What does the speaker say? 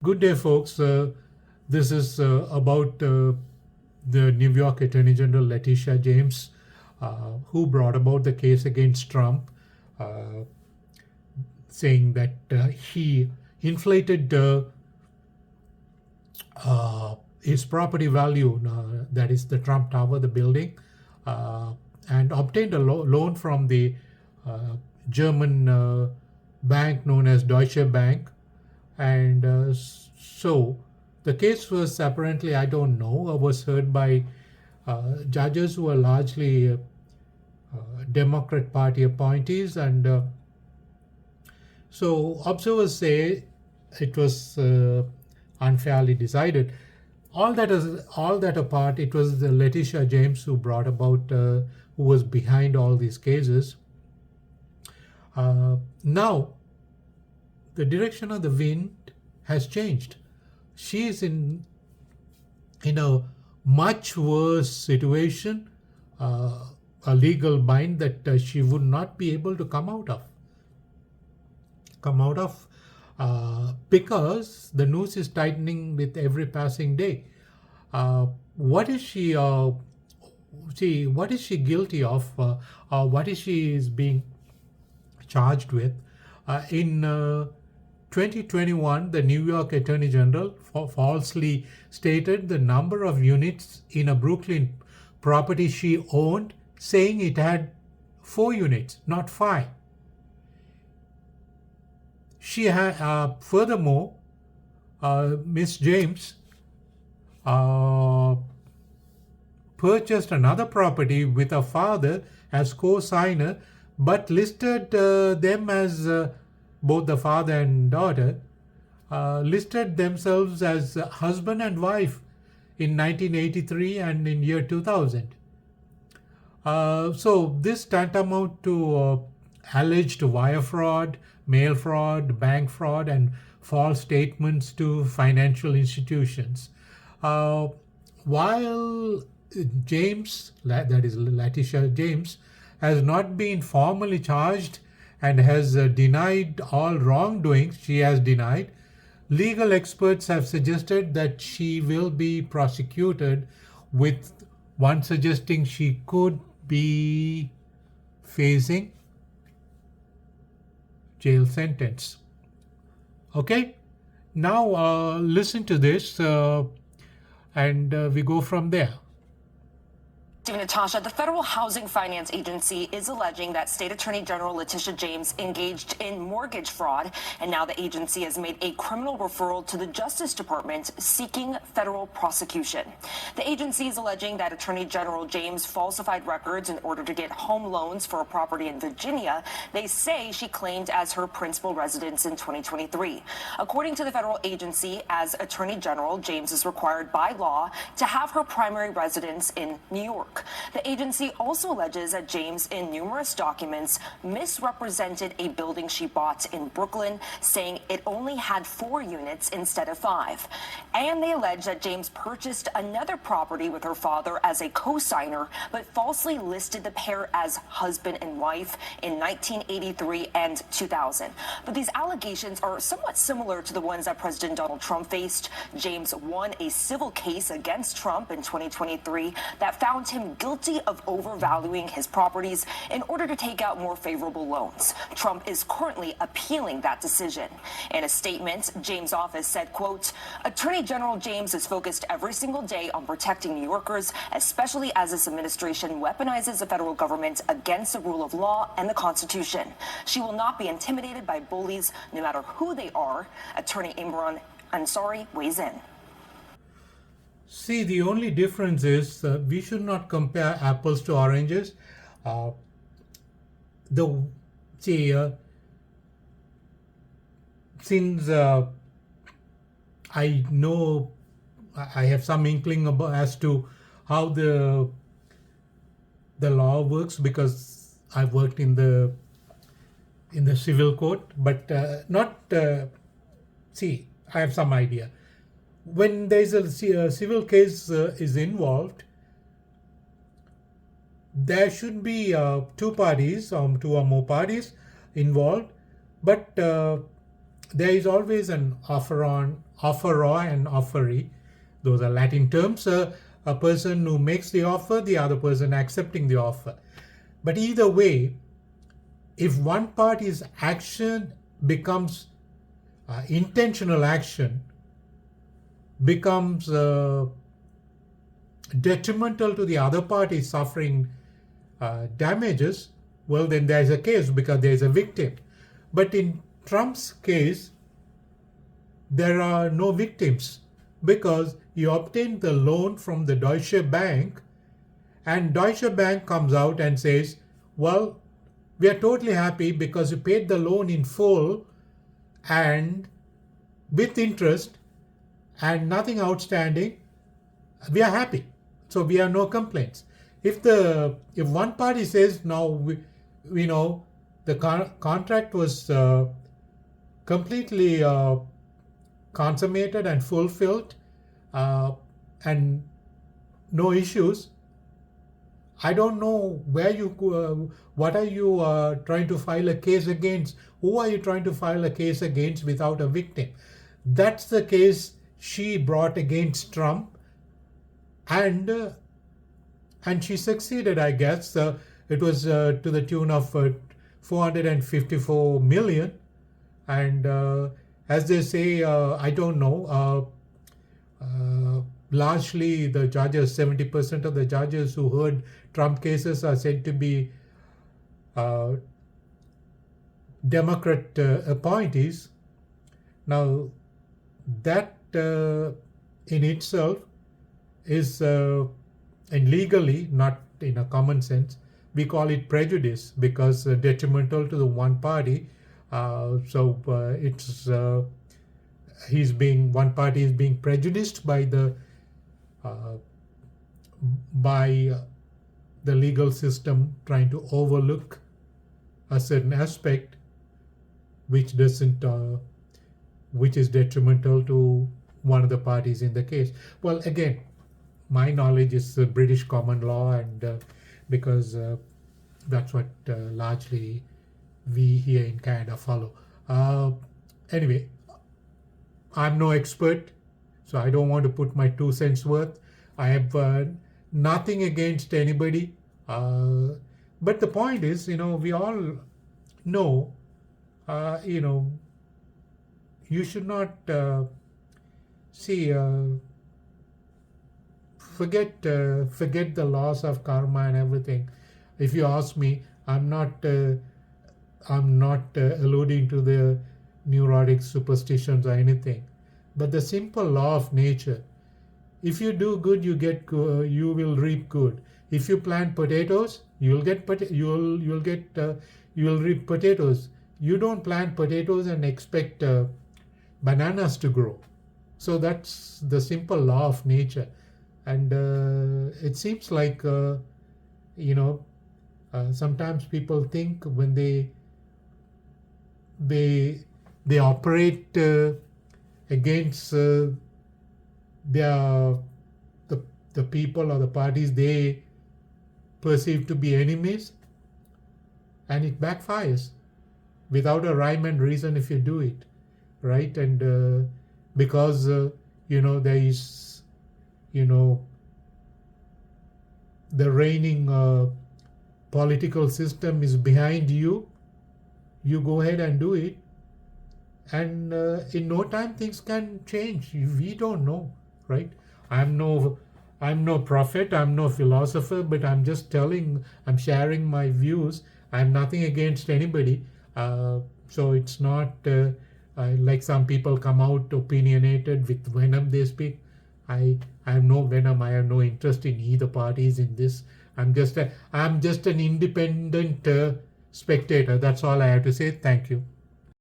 Good day, folks. This is about the New York Attorney General Letitia James, who brought about the case against Trump, uh, saying that he inflated his property value, that is the Trump Tower, the building, uh, and obtained a loan from the uh, German bank known as Deutsche Bank. And so the case was apparently, I don't know, was heard by judges who were largely Democrat Party appointees. And so observers say it was unfairly decided. All that apart, it was the Letitia James who brought about, who was behind all these cases. Now, the direction of the wind has changed. She is in a much worse situation, a legal bind that she would not be able to come out of, because the noose is tightening with every passing day. What is she? What is she guilty of? What is she is being charged with? In 2021, the New York Attorney General falsely stated the number of units in a Brooklyn property she owned, saying it had 4 units, not 5. She had, furthermore, Miss James purchased another property with her father as co-signer, but listed them as both the father and daughter listed themselves as husband and wife in 1983 and in year 2000. So this tantamount to alleged wire fraud, mail fraud, bank fraud, and false statements to financial institutions. While James, that is Letitia James, has not been formally charged and has denied all wrongdoing, she has denied. Legal experts have suggested that she will be prosecuted, with one suggesting she could be facing jail sentence. Okay, now listen to this and we go from there. Natasha, the Federal Housing Finance Agency is alleging that State Attorney General Letitia James engaged in mortgage fraud, and now the agency has made a criminal referral to the Justice Department seeking federal prosecution. The agency is alleging that Attorney General James falsified records in order to get home loans for a property in Virginia they say she claimed as her principal residence in 2023. According to the federal agency, as Attorney General, James is required by law to have her primary residence in New York. The agency also alleges that James, in numerous documents, misrepresented a building she bought in Brooklyn, saying it only had 4 units instead of 5. And they allege that James purchased another property with her father as a co-signer, but falsely listed the pair as husband and wife in 1983 and 2000. But these allegations are somewhat similar to the ones that President Donald Trump faced. James won a civil case against Trump in 2023 that found him guilty of overvaluing his properties in order to take out more favorable loans. Trump is currently appealing that decision. In a statement, James' office said, quote, Attorney General James is focused every single day on protecting New Yorkers, especially as this administration weaponizes the federal government against the rule of law and the Constitution. She will not be intimidated by bullies, no matter who they are. Attorney Imran Ansari weighs in. See, the only difference is we should not compare apples to oranges. Uh, the see, since I know, I have some inkling about as to how the law works, because I've worked in the civil court, but not see. I have some idea. When there is a civil case is involved, there should be 2 parties, 2 or more parties involved, but there is always an offeror and offeree. Those are Latin terms. A person who makes the offer, the other person accepting the offer. But either way, if one party's action becomes intentional action, becomes detrimental to the other party suffering damages, well, then there's a case because there's a victim. But in Trump's case, there are no victims because he obtained the loan from the Deutsche Bank, and Deutsche Bank comes out and says, well, we are totally happy because you paid the loan in full and with interest and nothing outstanding. We are happy. So we have no complaints. If one party says, no, we know the contract was completely consummated and fulfilled and no issues, I don't know where what are you trying to file a case against? Who are you trying to file a case against without a victim? That's the case she brought against Trump, and she succeeded, I guess. It was to the tune of 454 million, and as they say, I don't know. Largely, the judges, 70% of the judges who heard Trump cases are said to be Democrat appointees. Now, that in itself is, and legally, not in a common sense, we call it prejudice because detrimental to the one party. It's one party is being prejudiced by the legal system trying to overlook a certain aspect which is detrimental to one of the parties in the case. Well, again, my knowledge is British common law, and because that's what largely we here in Canada follow. Anyway, I'm no expert, so I don't want to put my 2 cents worth. I have nothing against anybody. But the point is, we all know, you should not forget the laws of karma and everything. If you ask me, I'm not alluding to the neurotic superstitions or anything, but the simple law of nature. If you do good, you will reap good. If you plant potatoes, you'll reap potatoes. You don't plant potatoes and expect bananas to grow. So that's the simple law of nature. And it seems like sometimes people think when they operate against the people or the parties they perceive to be enemies, and it backfires without a rhyme and reason if you do it, right? And because there is the reigning political system is behind you, you go ahead and do it, and in no time things can change. We don't know, right? I'm no prophet, I'm no philosopher, but I'm sharing my views. I'm nothing against anybody. So it's not like some people come out opinionated with venom they speak. I have no venom. I have no interest in either parties in this. I'm just an independent spectator. That's all I have to say. Thank you.